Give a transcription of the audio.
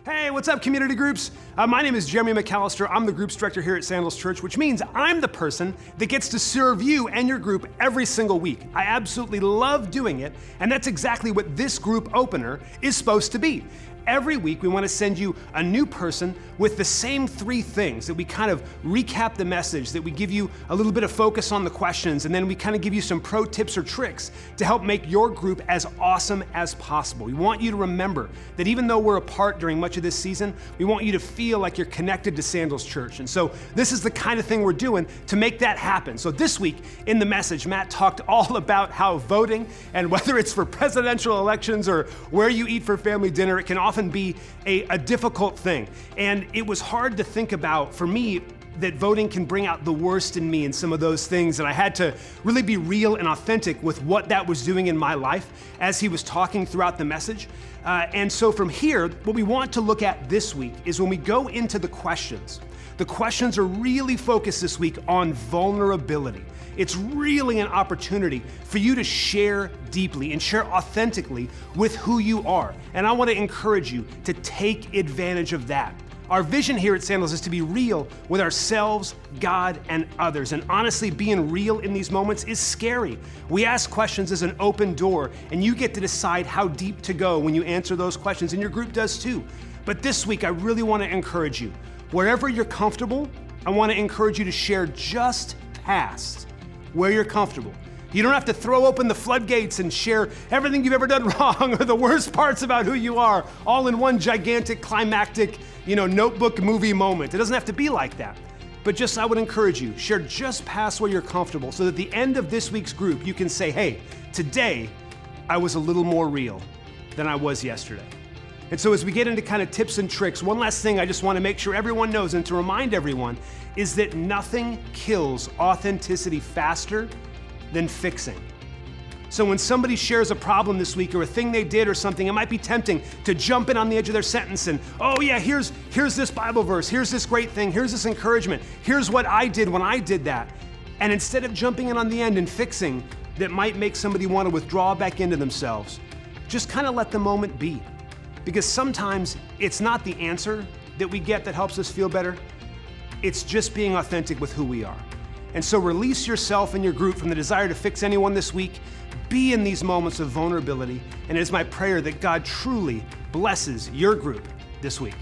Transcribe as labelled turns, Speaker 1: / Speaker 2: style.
Speaker 1: Hey, what's up, community groups? My name is Jeremy McAllister. I'm the groups director here at Sandals Church, which means I'm the person that gets to serve you and your group every single week. I absolutely love doing it, and that's exactly what this group opener is supposed to be. Every week, we want to send you a new person with the same three things, that we kind of recap the message, that we give you a little bit of focus on the questions, and then we kind of give you some pro tips or tricks to help make your group as awesome as possible. We want you to remember that even though we're apart during much of this season, we want you to feel like you're connected to Sandals Church. And so this is the kind of thing we're doing to make that happen. So this week in the message, Matt talked all about how voting, and whether it's for presidential elections or where you eat for family dinner, it can often be a difficult thing. And it was hard to think about, for me, that voting can bring out the worst in me and some of those things. And I had to really be real and authentic with what that was doing in my life as he was talking throughout the message. And so from here, what we want to look at this week is when we go into the questions. The questions are really focused this week on vulnerability. It's really an opportunity for you to share deeply and share authentically with who you are. And I want to encourage you to take advantage of that. Our vision here at Sandals is to be real with ourselves, God, and others. And honestly, being real in these moments is scary. We ask questions as an open door, and you get to decide how deep to go when you answer those questions, and your group does too. But this week, I really want to encourage you. Wherever you're comfortable, I want to encourage you to share just past where you're comfortable. You don't have to throw open the floodgates and share everything you've ever done wrong or the worst parts about who you are all in one gigantic climactic, notebook movie moment. It doesn't have to be like that. But just, I would encourage you, share just past where you're comfortable so that at the end of this week's group, you can say, hey, today I was a little more real than I was yesterday. And so as we get into kind of tips and tricks, one last thing I just want to make sure everyone knows and to remind everyone is that nothing kills authenticity faster than fixing. So when somebody shares a problem this week or a thing they did or something, it might be tempting to jump in on the edge of their sentence and, oh yeah, here's this Bible verse, here's this great thing, here's this encouragement, here's what I did when I did that. And instead of jumping in on the end and fixing, that might make somebody want to withdraw back into themselves, just kind of let the moment be. Because sometimes it's not the answer that we get that helps us feel better, it's just being authentic with who we are. And so release yourself and your group from the desire to fix anyone this week. Be in these moments of vulnerability. And it is my prayer that God truly blesses your group this week.